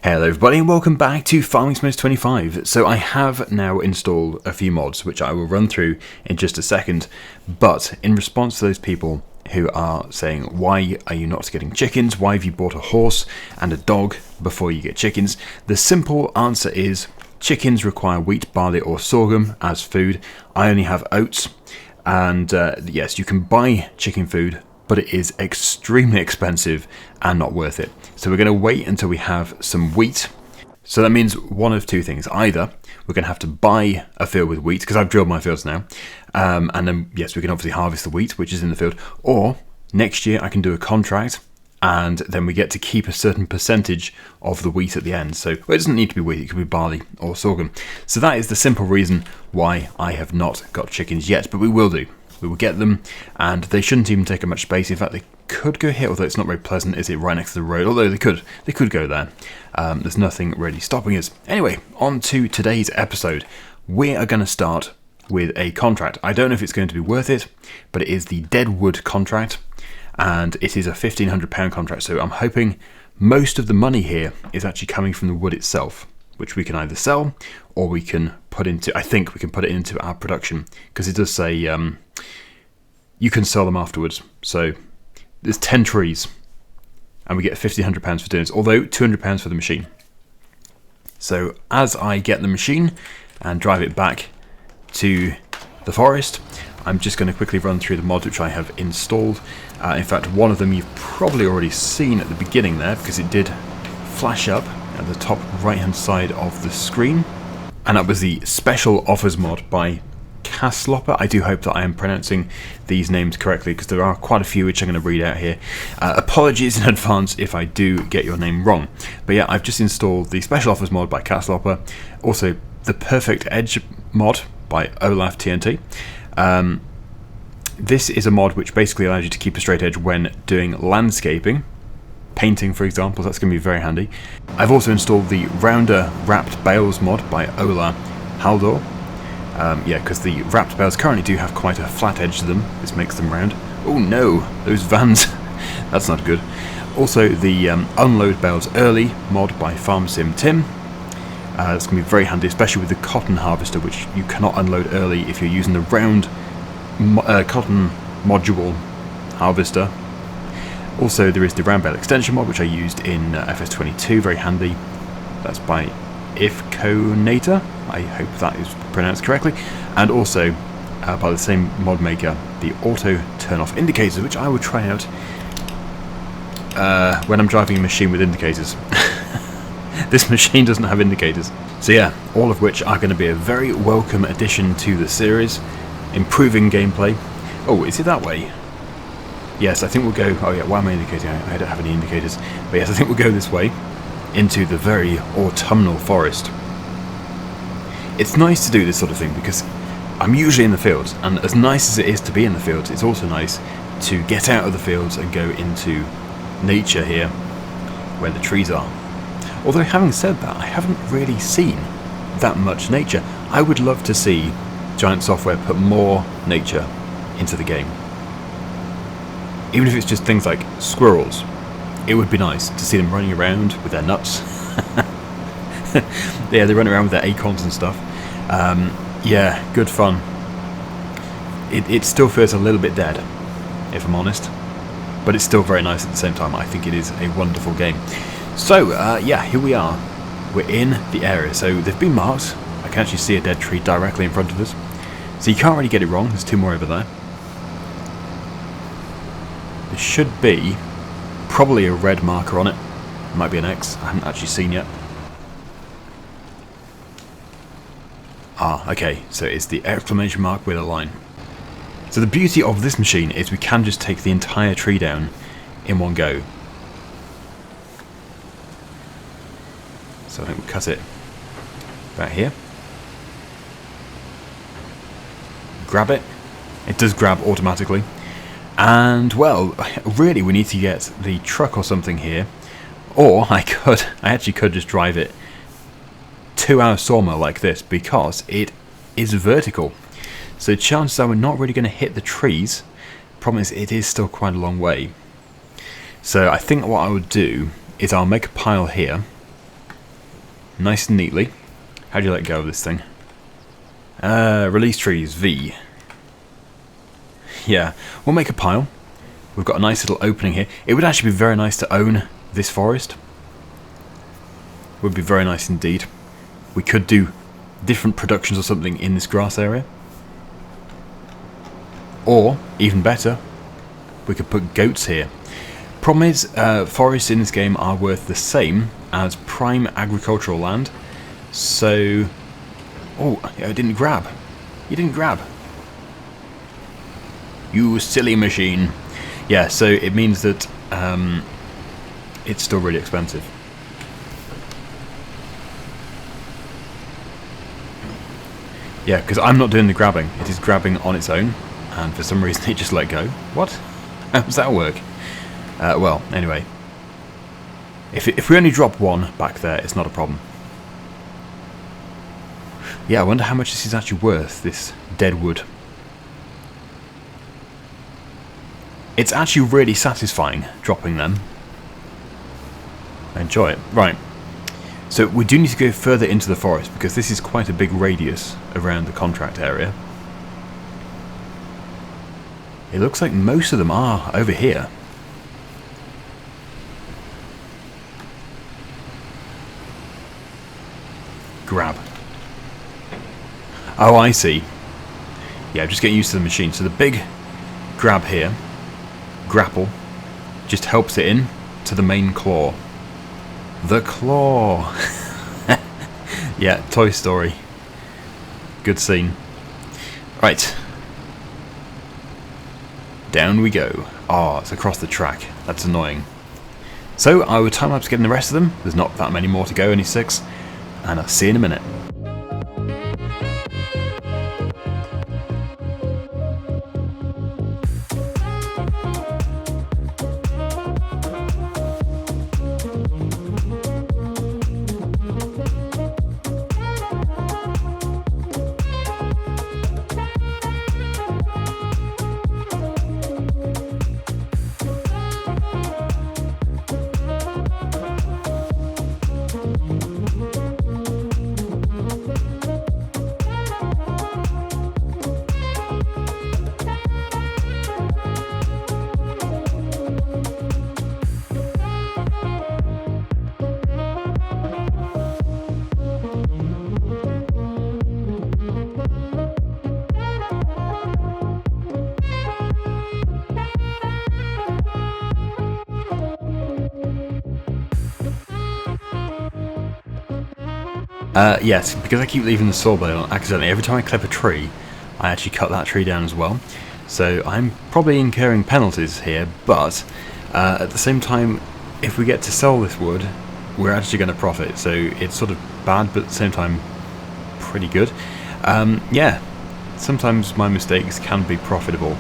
Hello everybody and welcome back to Farming Simulator 25. So I have now installed a few mods which I will run through in just a second, but in response to those people who are saying, why are you not getting chickens, why have you bought a horse and a dog before you get chickens, the simple answer is chickens require wheat, barley or sorghum as food. I only have oats, and yes, you can buy chicken food, but it is extremely expensive and not worth it. So we're going to wait until we have some wheat. So that means one of two things. Either we're going to have to buy a field with wheat, because I've drilled my fields now, and then yes, we can obviously harvest the wheat which is in the field, or next year I can do a contract and then we get to keep a certain percentage of the wheat at the end. So well, it doesn't need to be wheat, it could be barley or sorghum. So that is the simple reason why I have not got chickens yet, but we will do. We will get them, and they shouldn't even take up much space. In fact, they could go here, although it's not very pleasant, is it, right next to the road? Although they could go there. There's nothing really stopping us. Anyway, on to today's episode. We are going to start with a contract. I don't know if it's going to be worth it, but it is the Deadwood contract, and it is a £1,500 contract, so I'm hoping most of the money here is actually coming from the wood itself, which we can either sell or we can put into, I think we can put it into our production, because it does say you can sell them afterwards. So there's 10 trees and we get £1,500 for doing this, although £200 for the machine. So as I get the machine and drive it back to the forest, I'm just going to quickly run through the mods which I have installed. In fact, one of them you've probably already seen at the beginning there, because it did flash up at the top right hand side of the screen, and that was the special offers mod by Casslopper. I do hope that I am pronouncing these names correctly, because there are quite a few which I'm going to read out here. Apologies in advance if I do get your name wrong, but yeah, I've just installed the special offers mod by Casslopper, also the perfect edge mod by Olaf TNT. This is a mod which basically allows you to keep a straight edge when doing landscaping, painting for example. That's going to be very handy. I've also installed the rounder wrapped bales mod by Ola Haldor. Yeah, because the wrapped bales currently do have quite a flat edge to them. This makes them round. Oh no, those vans. That's not good. Also the unload bales early mod by Farm Sim Tim. That's going to be very handy, especially with the cotton harvester, which you cannot unload early if you're using the round cotton module harvester. Also there is the round bale extension mod which I used in FS22, very handy. That's by Ifconator, I hope that is pronounced correctly. And also by the same mod maker, the auto turn off indicators, which I will try out when I'm driving a machine with indicators. This machine doesn't have indicators. So yeah, all of which are going to be a very welcome addition to the series, improving gameplay. Oh, is it that way? Yes, I think we'll go... Oh yeah, why am I indicating? I don't have any indicators. But yes, I think we'll go this way, into the very autumnal forest. It's nice to do this sort of thing, because I'm usually in the fields, and as nice as it is to be in the fields, it's also nice to get out of the fields and go into nature here, where the trees are. Although having said that, I haven't really seen that much nature. I would love to see Giant Software put more nature into the game. Even if it's just things like squirrels, it would be nice to see them running around with their nuts. Yeah, they run around with their acorns and stuff. Yeah, good fun. It still feels a little bit dead, if I'm honest, but it's still very nice at the same time. I think it is a wonderful game. So, yeah, here we are. We're in the area. So they've been marked. I can actually see a dead tree directly in front of us. So you can't really get it wrong. There's two more over there. There should be probably a red marker on it. Might be an X. I haven't actually seen yet. Ah, okay. So it's the exclamation mark with a line. So the beauty of this machine is we can just take the entire tree down in one go. So I think we'll cut it about here. Grab it. It does grab automatically. And well, really we need to get the truck or something here. Or I actually could just drive it to our sawmill like this, because it is vertical. So chances are we're not really going to hit the trees. Problem is it is still quite a long way. So I think what I would do is I'll make a pile here, nice and neatly. How do you let go of this thing? Release trees, V. Yeah, we'll make a pile. We've got a nice little opening here. It would actually be very nice to own this forest. Would be very nice indeed. We could do different productions or something in this grass area. Or, even better, we could put goats here. Problem is, forests in this game are worth the same as prime agricultural land. So... Oh, I didn't grab. You didn't grab. You silly machine. Yeah, so it means that it's still really expensive. Yeah, because I'm not doing the grabbing. It is grabbing on its own. And for some reason it just let go. What? How does that work? Well, anyway. If we only drop one back there, it's not a problem. Yeah, I wonder how much this is actually worth, this dead wood. It's actually really satisfying, dropping them. I enjoy it. Right. So we do need to go further into the forest, because this is quite a big radius around the contract area. It looks like most of them are over here. Grab. Oh, I see. Yeah, just getting used to the machine. So the big grab here, grapple, just helps it in to the main claw. The claw. Yeah, Toy Story. Good scene. Right. Down we go. Ah, it's across the track. That's annoying. So I will time-lapse getting the rest of them. There's not that many more to go, only 6. And I'll see you in a minute. Yes, because I keep leaving the saw blade on accidentally. Every time I clip a tree, I actually cut that tree down as well. So I'm probably incurring penalties here, but at the same time, if we get to sell this wood, we're actually going to profit. So it's sort of bad, but at the same time, pretty good. Yeah, sometimes my mistakes can be profitable.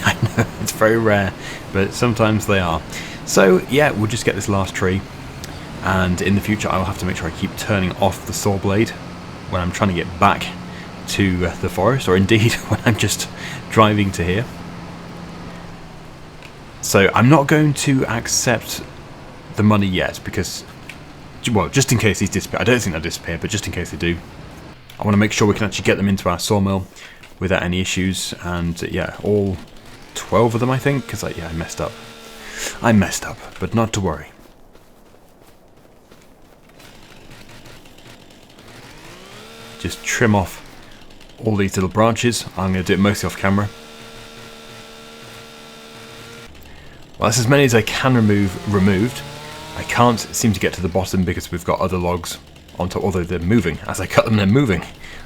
I know, it's very rare, but sometimes they are. So yeah, we'll just get this last tree. And in the future I will have to make sure I keep turning off the saw blade when I'm trying to get back to the forest, or indeed when I'm just driving to here. So I'm not going to accept the money yet, because, well, just in case these disappear. I don't think they'll disappear, but just in case they do, I want to make sure we can actually get them into our sawmill without any issues. And yeah, all 12 of them, I think, because I messed up. I messed up, but not to worry. Just trim off all these little branches. I'm going to do it mostly off camera. Well, that's as many as I can removed. I can't seem to get to the bottom because we've got other logs on top, although they're moving. As I cut them, they're moving.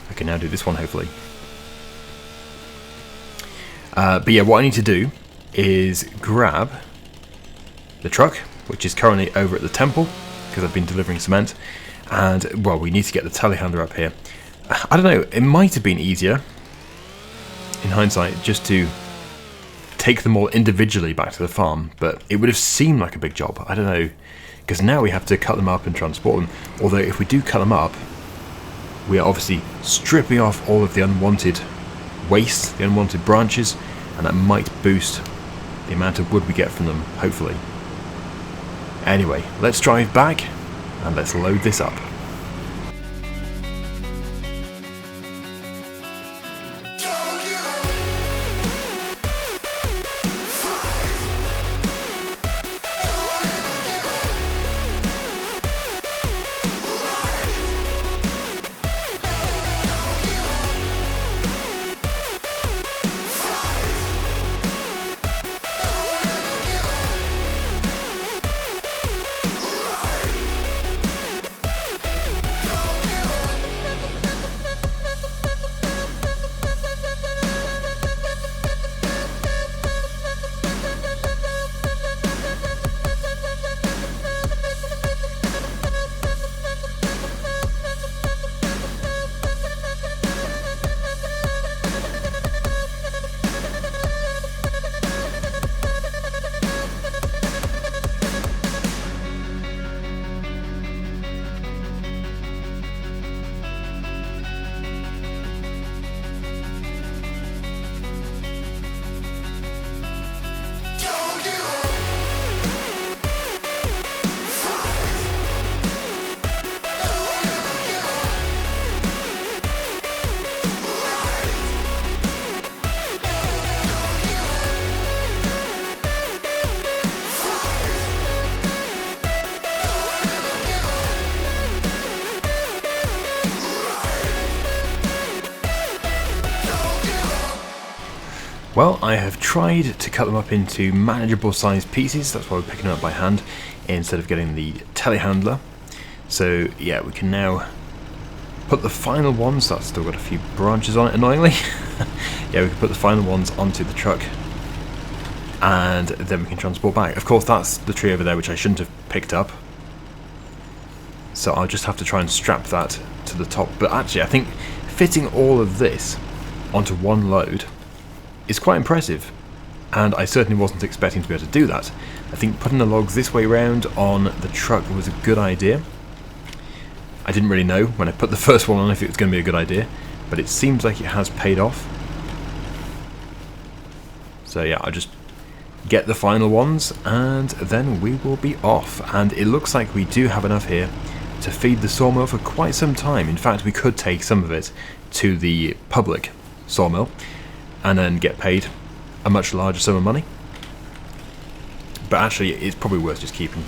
I can now do this one, hopefully. But yeah, what I need to do is grab the truck, which is currently over at the temple, because I've been delivering cement. And, well, we need to get the telehandler up here. I don't know, it might have been easier, in hindsight, just to take them all individually back to the farm, but it would have seemed like a big job. I don't know, because now we have to cut them up and transport them. Although if we do cut them up, we are obviously stripping off all of the unwanted waste, the unwanted branches, and that might boost the amount of wood we get from them, hopefully. Anyway, let's drive back, and let's load this up. Well, I have tried to cut them up into manageable sized pieces. That's why we're picking them up by hand instead of getting the telehandler. So yeah, we can now put the final ones. That's still got a few branches on it, annoyingly. Yeah, we can put the final ones onto the truck, and then we can transport back. Of course, that's the tree over there, which I shouldn't have picked up. So I'll just have to try and strap that to the top. But actually, I think fitting all of this onto one load is quite impressive, and I certainly wasn't expecting to be able to do that. I think putting the logs this way round on the truck was a good idea. I didn't really know when I put the first one on if it was going to be a good idea, but it seems like it has paid off. So yeah, I'll just get the final ones and then we will be off. And it looks like we do have enough here to feed the sawmill for quite some time. In fact, we could take some of it to the public sawmill and then get paid a much larger sum of money. But actually, it's probably worth just keeping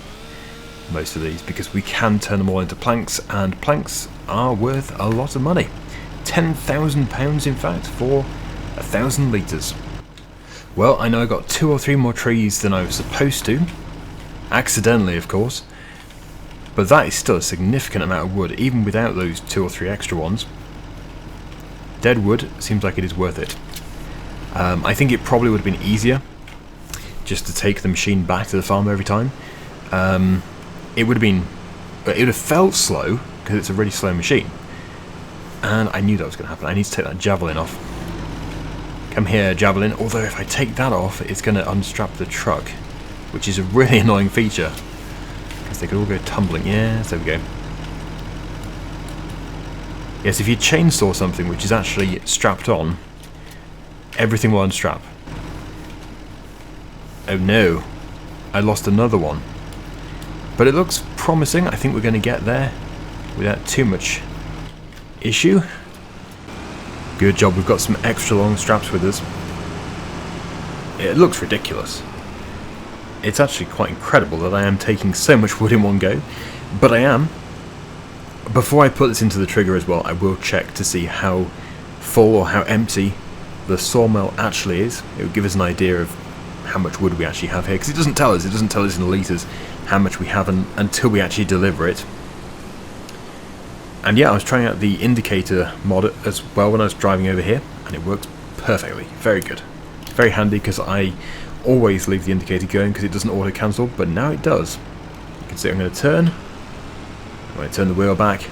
most of these because we can turn them all into planks, and planks are worth a lot of money. £10,000 in fact for 1,000 litres. Well, I know I got 2 or 3 more trees than I was supposed to, accidentally of course, but that is still a significant amount of wood even without those 2 or 3 extra ones. Dead wood seems like it is worth it. I think it probably would have been easier just to take the machine back to the farm every time. It would have felt slow because it's a really slow machine, and I knew that was going to happen. I need to take that javelin off. Come here, javelin. Although if I take that off, it's going to unstrap the truck, which is a really annoying feature because they could all go tumbling. Yeah, there we go. Yes, if you chainsaw something which is actually strapped on, everything will unstrap. Oh no, I lost another one. But it looks promising. I think we're going to get there without too much issue. Good job, we've got some extra long straps with us. It looks ridiculous. It's actually quite incredible that I am taking so much wood in one go, but I am. Before I put this into the trigger as well, I will check to see how full or how empty the sawmill actually is. It will give us an idea of how much wood we actually have here, because it doesn't tell us in litres how much we have until we actually deliver it. And yeah, I was trying out the indicator mod as well when I was driving over here, and it works perfectly. Very good. Very handy, because I always leave the indicator going because it doesn't auto cancel, but now it does. You can see I'm going to turn. When I turn the wheel back,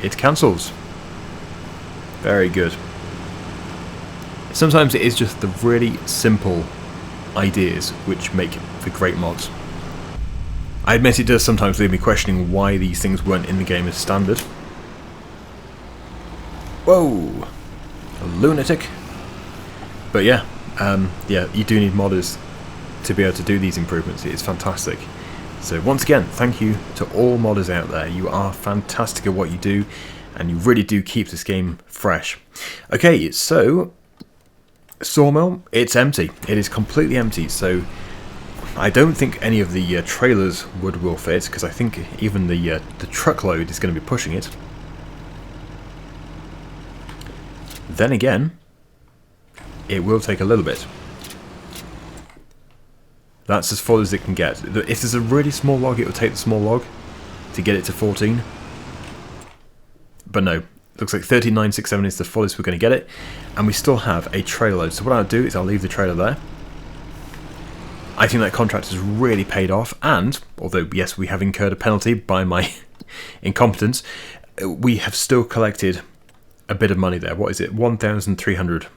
it cancels. Very good. Sometimes it is just the really simple ideas which make for great mods. I admit it does sometimes leave me questioning why these things weren't in the game as standard. Whoa! A lunatic. But yeah, you do need modders to be able to do these improvements. It is fantastic. So once again, thank you to all modders out there. You are fantastic at what you do, and you really do keep this game fresh. Okay, so sawmill, it's empty. It is completely empty, so I don't think any of the trailers wood will fit, because I think even the truckload is going to be pushing it. Then again, it will take a little bit. That's as full as it can get. If there's a really small log, it will take the small log to get it to 14. But no, looks like 13,967 is the fullest we're going to get it, and we still have a trailer load. So what I'll do is I'll leave the trailer there. I think that contract has really paid off, and although yes, we have incurred a penalty by my incompetence, we have still collected a bit of money there. What is it? 1,300.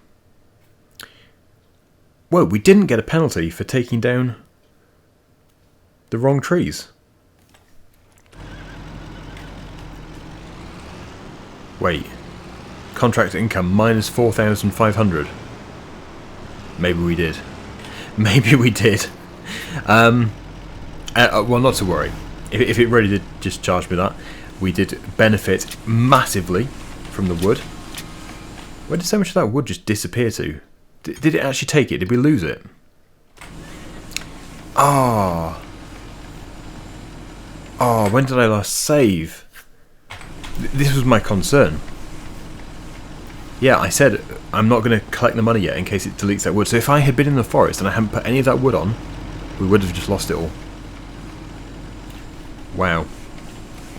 Whoa, we didn't get a penalty for taking down the wrong trees. Wait. Contract income minus 4,500. Maybe we did. Maybe we did. Well, not to worry. If it really did just charge me that, we did benefit massively from the wood. Where did so much of that wood just disappear to? Did it actually take it? Did we lose it? Ah. Oh, when did I last save? This was my concern. Yeah, I said I'm not going to collect the money yet in case it deletes that wood. So if I had been in the forest and I hadn't put any of that wood on, we would have just lost it all. Wow.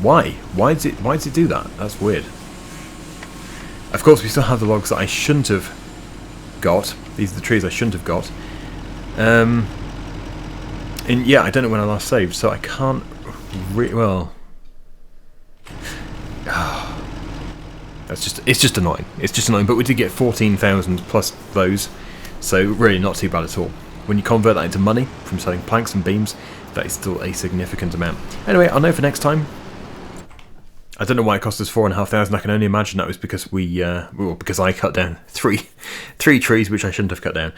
Why? Why does it do that? That's weird. Of course, we still have the logs that I shouldn't have got. These are the trees I shouldn't have got. And yeah, I don't know when I last saved, so I can't well. It's just annoying. It's just annoying. But we did get 14,000 plus those, so really not too bad at all. When you convert that into money from selling planks and beams, that is still a significant amount. Anyway, I'll know for next time. I don't know why it cost us 4,500. I can only imagine that was because because I cut down three trees which I shouldn't have cut down.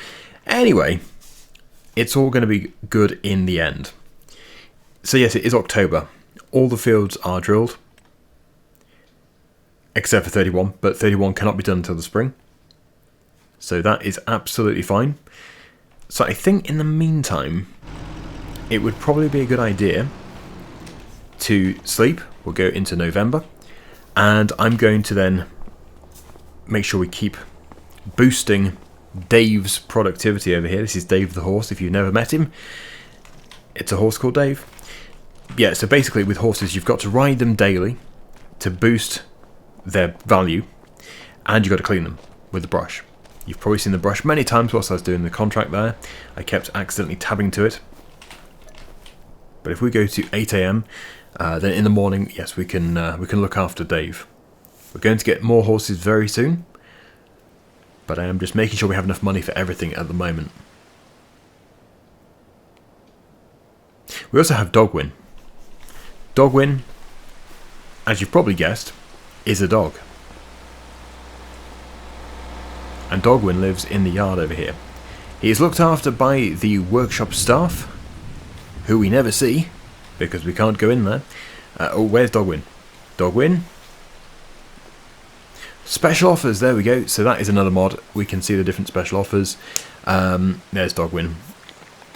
Anyway, it's all going to be good in the end. So yes, it is October. All the fields are drilled, except for 31, but 31 cannot be done until the spring. So that is absolutely fine. So I think in the meantime, it would probably be a good idea to sleep. We'll go into November, and I'm going to then make sure we keep boosting Dave's productivity over here. This is Dave the horse, if you've never met him. It's a horse called Dave. Yeah, so basically with horses, you've got to ride them daily to boost their value, and you've got to clean them with the brush. You've probably seen the brush many times whilst I was doing the contract there. I kept accidentally tabbing to it. But if we go to 8 AM, then in the morning, yes, we can look after Dave. We're going to get more horses very soon, but I am just making sure we have enough money for everything at the moment. We also have Daggerwin. Daggerwin, as you've probably guessed, is a dog. And Daggerwin lives in the yard over here. He is looked after by the workshop staff, who we never see, because we can't go in there. Oh, where's Daggerwin? Daggerwin? Special offers, there we go. So that is another mod. We can see the different special offers. There's Daggerwin.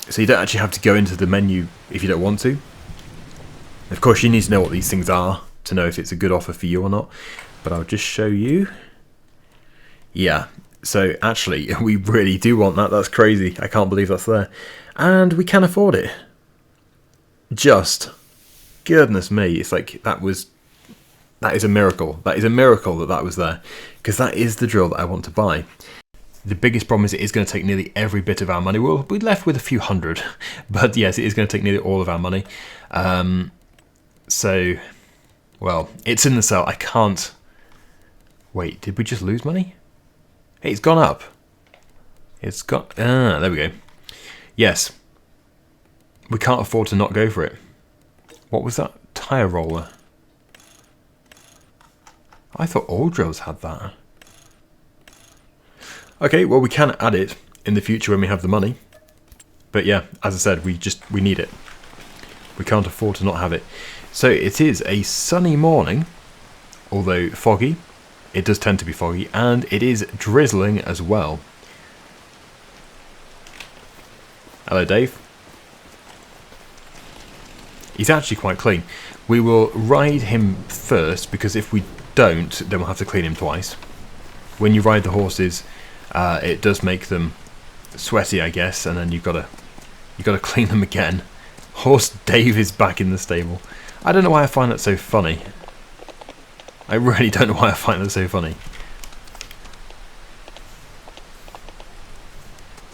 So you don't actually have to go into the menu if you don't want to. Of course, you need to know what these things are to know if it's a good offer for you or not. But I'll just show you. Yeah, so actually, we really do want that. That's crazy. I can't believe that's there. And we can afford it. Just, goodness me, it's like that is a miracle. That is a miracle that was there, because that is the drill that I want to buy. The biggest problem is it is going to take nearly every bit of our money. We'll be left with a few hundred, but yes, it is going to take nearly all of our money. So, well, it's in the sale. I can't. Wait, did we just lose money? Hey, it's gone up. It's got. There we go. Yes. We can't afford to not go for it. What was that? Tyre roller. I thought all drills had that. Okay, well we can add it in the future when we have the money. But yeah, as I said, we need it. We can't afford to not have it. So it is a sunny morning, although foggy. It does tend to be foggy, and it is drizzling as well. Hello, Dave. He's actually quite clean. We will ride him first, because if we don't, then we'll have to clean him twice. When you ride the horses, it does make them sweaty, I guess, and then you've got to clean them again. Horse Dave is back in the stable. I don't know why I find that so funny. I really don't know why I find that so funny.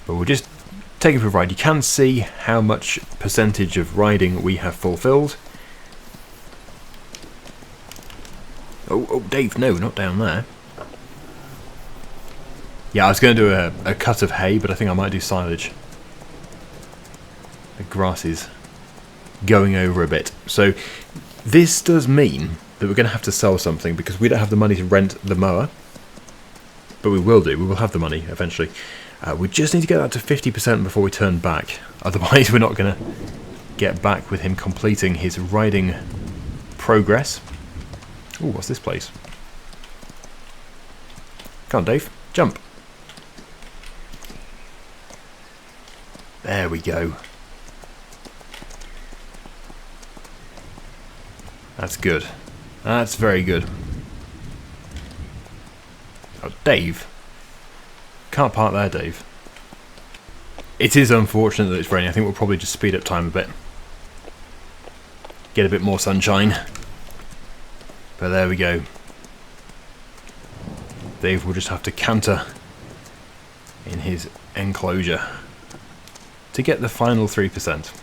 But we'll just take it for a ride. You can see how much percentage of riding we have fulfilled. Oh, Dave, no, not down there. Yeah, I was going to do a cut of hay, but I think I might do silage. The grass is going over a bit. So this does mean that we're going to have to sell something, because we don't have the money to rent the mower. But we will do. We will have the money eventually. We just need to get that to 50% before we turn back. Otherwise, we're not going to get back with him completing his riding progress. Ooh, what's this place? Come on, Dave. Jump. There we go. That's good. That's very good. Oh, Dave. Can't park there, Dave. It is unfortunate that it's raining. I think we'll probably just speed up time a bit. Get a bit more sunshine. But there we go. Dave will just have to canter in his enclosure to get the final 3%.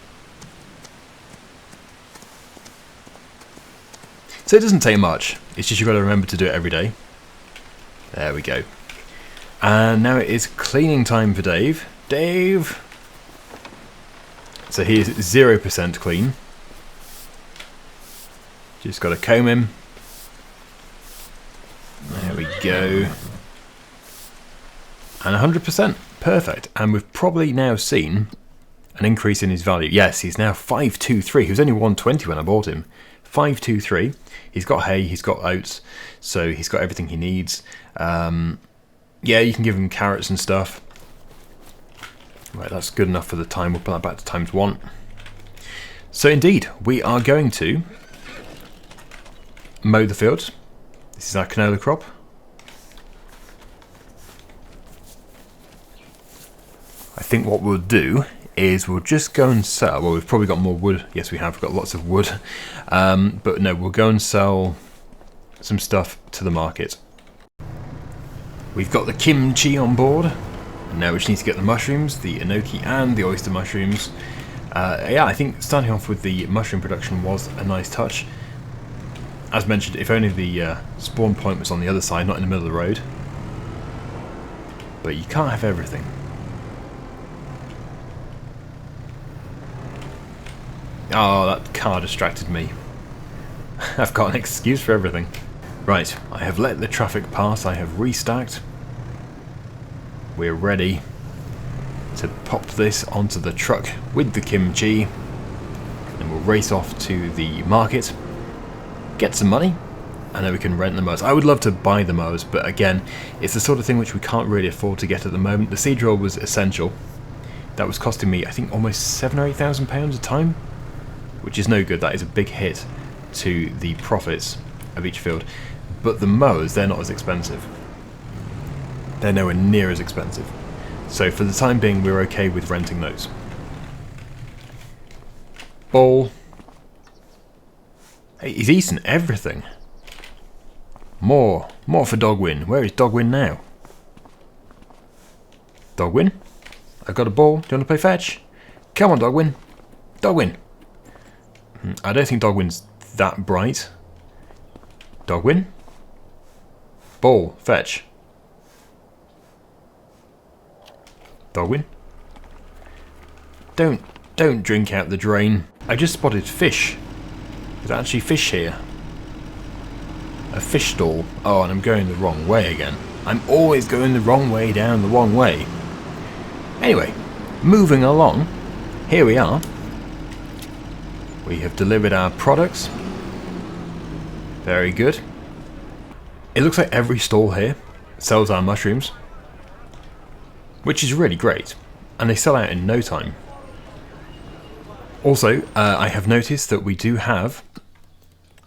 So it doesn't take much. It's just you've got to remember to do it every day. There we go. And now it is cleaning time for Dave. Dave! So he is 0% clean. Just got to comb him. There we go. And 100%. Perfect. And we've probably now seen an increase in his value. Yes, he's now 523. He was only 120 when I bought him. 523. He's got hay, he's got oats, so he's got everything he needs. Yeah, you can give him carrots and stuff. Right, that's good enough for the time. We'll put that back to ×1. So indeed, we are going to mow the fields. This is our canola crop. I think what we'll do is we'll just go and sell. Well, we've probably got more wood. Yes, we have. We've got lots of wood. But no, we'll go and sell some stuff to the market. We've got the kimchi on board. And now we just need to get the mushrooms, the enoki and the oyster mushrooms. Yeah, I think starting off with the mushroom production was a nice touch. As mentioned, if only the spawn point was on the other side, not in the middle of the road. But you can't have everything. Oh, that car distracted me. I've got an excuse for everything. Right, I have let the traffic pass, I have restacked. We're ready to pop this onto the truck with the kimchi. And we'll race off to the market, get some money, and then we can rent the mowers. I would love to buy the mowers, but again, it's the sort of thing which we can't really afford to get at the moment. The seed drill was essential. That was costing me, I think, almost £7,000 or £8,000 a time, which is no good. That is a big hit to the profits of each field. But the mowers, they're not as expensive. They're nowhere near as expensive. So for the time being, we're okay with renting those. Ball. Hey, he's eaten everything. More for Daggerwin. Where is Daggerwin now? Daggerwin? I've got a ball. Do you want to play fetch? Come on, Daggerwin. Daggerwin. I don't think Daggerwin's that bright. Daggerwin? Ball. Fetch. Daggerwin? Don't drink out the drain. I just spotted fish. There's actually fish here. A fish stall. Oh, and I'm going the wrong way again. I'm always going the wrong way down the wrong way. Anyway, moving along. Here we are. We have delivered our products. Very good. It looks like every stall here sells our mushrooms, which is really great, and they sell out in no time. Also, I have noticed that we do have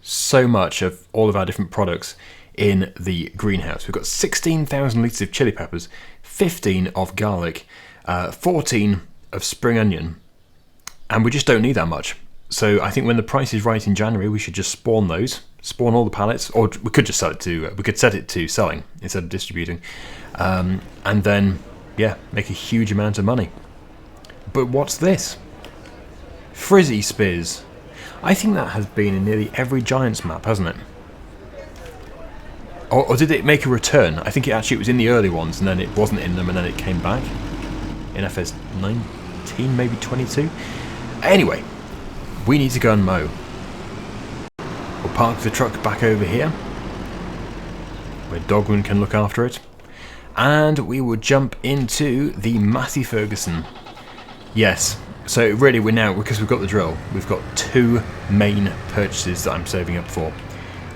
so much of all of our different products in the greenhouse. We've got 16,000 litres of chili peppers, 15 of garlic, 14 of spring onion, and we just don't need that much. So I think when the price is right in January, we should just spawn those, spawn all the pallets, or we could just sell it to, we could set it to selling instead of distributing, and then, yeah, make a huge amount of money. But what's this? Frizzy Spiz. I think that has been in nearly every Giants map, hasn't it? Or did it make a return? I think it was in the early ones, and then it wasn't in them, and then it came back. In FS 19, maybe 22? Anyway, we need to go and mow. We'll park the truck back over here, where Daggerwin can look after it. And we will jump into the Massey Ferguson. Yes, so really we're now, because we've got the drill, we've got two main purchases that I'm saving up for.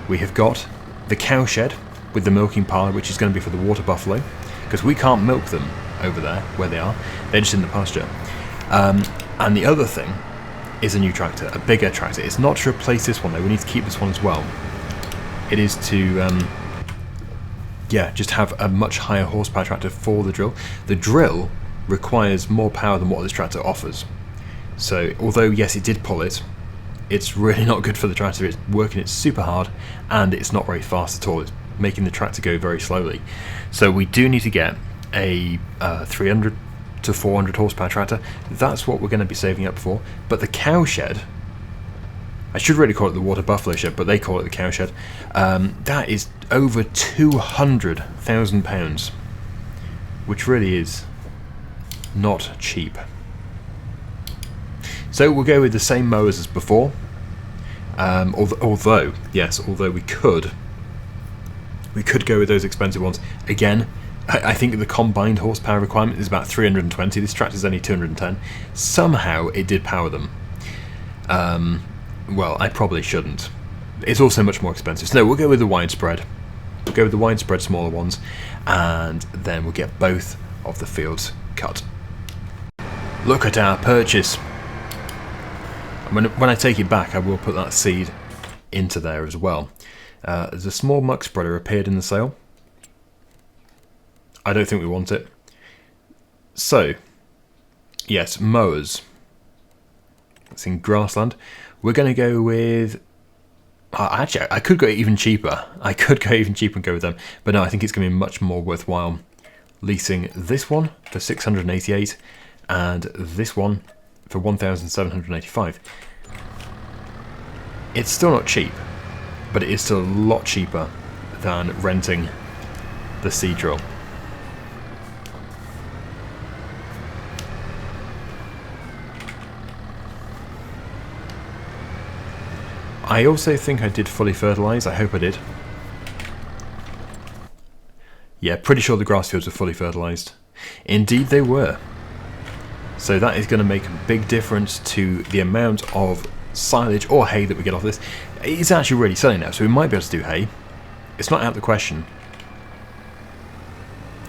We have got the cow shed with the milking parlour, which is going to be for the water buffalo, because we can't milk them over there where they are. They're just in the pasture. And the other thing is a new tractor, a bigger tractor. It's not to replace this one though, we need to keep this one as well. It is to yeah, just have a much higher horsepower tractor for the drill. The drill requires more power than what this tractor offers. So although yes, it did pull it, it's really not good for the tractor. It's working it super hard, and it's not very fast at all. It's making the tractor go very slowly. So we do need to get a 300 to 400 horsepower tractor. That's what we're going to be saving up for. But the cow shed, I should really call it the water buffalo shed, but they call it the cow shed. That is over £200,000, which really is not cheap. So we'll go with the same mowers as before. Although we could go with those expensive ones again. I think the combined horsepower requirement is about 320. This tractor's only 210. Somehow it did power them. Well, I probably shouldn't. It's also much more expensive. So no, we'll go with the widespread. We'll go with the widespread smaller ones, and then we'll get both of the fields cut. Look at our purchase. When I take it back, I will put that seed into there as well. There's a small muck spreader appeared in the sale. I don't think we want it. So, yes, mowers. It's in Grassland. We're going to go with... actually, I could go even cheaper. I could go even cheaper and go with them. But no, I think it's going to be much more worthwhile leasing this one for $688 and this one for $1,785. It's still not cheap, but it is still a lot cheaper than renting the seed drill. I also think I did fully fertilise. I hope I did. Yeah, pretty sure the grass fields were fully fertilised. Indeed they were. So that is going to make a big difference to the amount of silage or hay that we get off this. It's actually really sunny now, so we might be able to do hay. It's not out of the question.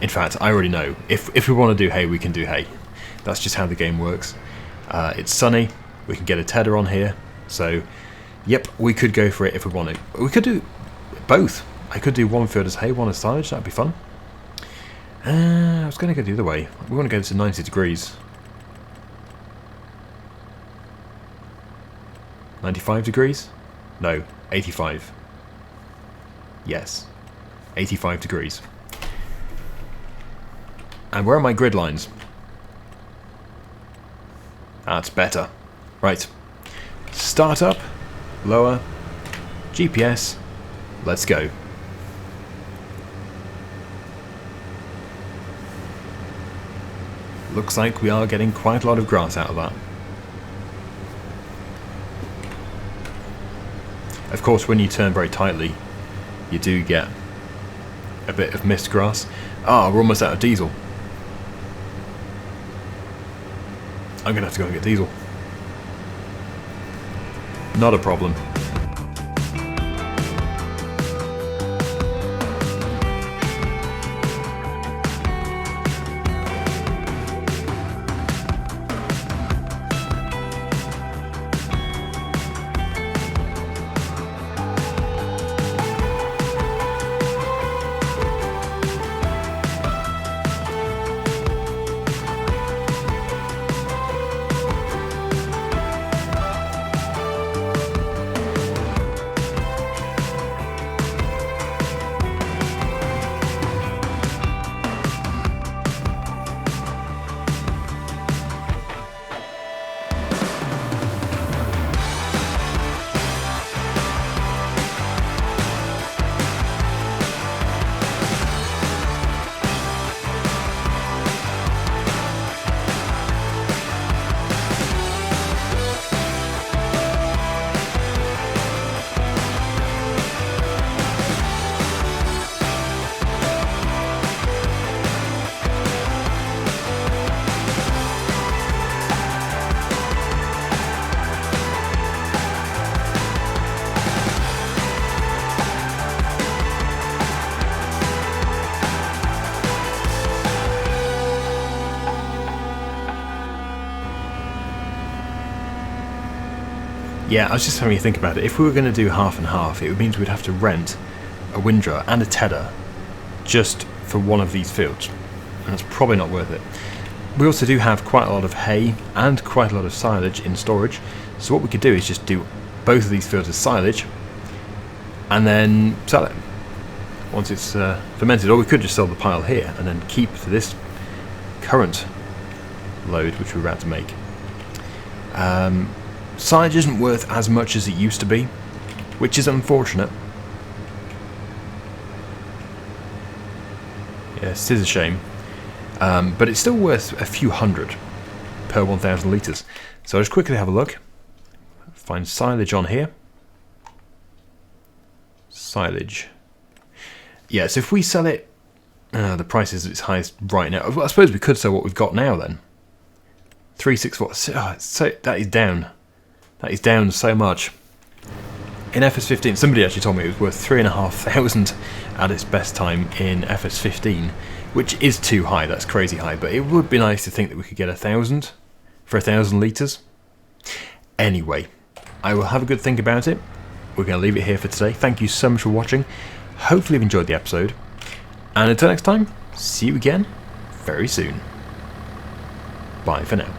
In fact, I already know. If we want to do hay, we can do hay. That's just how the game works. It's sunny. We can get a tedder on here. So, yep, we could go for it if we wanted. We could do both. I could do one field as hay, one as silage. That'd be fun. I was going to go the other way. We want to go to 90 degrees. 95 degrees? No, 85. Yes, 85 degrees. And where are my grid lines? That's better. Right. Start up, lower, GPS, let's go. Looks like we are getting quite a lot of grass out of that. Of course, when you turn very tightly, you do get a bit of missed grass. Ah, we're almost out of diesel. I'm going to have to go and get diesel. Not a problem. Yeah, I was just having to think about it. If we were going to do half and half, it means we'd have to rent a windrower and a tedder just for one of these fields, and it's probably not worth it. We also do have quite a lot of hay and quite a lot of silage in storage, so what we could do is just do both of these fields as silage and then sell it once it's fermented, or we could just sell the pile here and then keep to this current load which we're about to make. Silage isn't worth as much as it used to be, which is unfortunate. Yes, it is a shame, but it's still worth a few hundred per 1,000 litres. So I'll just quickly have a look, find silage on here. Silage. Yeah, so if we sell it, the price is at its highest right now. Well, I suppose we could sell what we've got now then. 364. Oh, so that is down. That is down so much. In FS15, somebody actually told me it was worth 3,500 at its best time in FS15, which is too high. That's crazy high. But it would be nice to think that we could get 1,000 for 1,000 litres. Anyway, I will have a good think about it. We're going to leave it here for today. Thank you so much for watching. Hopefully you've enjoyed the episode. And until next time, see you again very soon. Bye for now.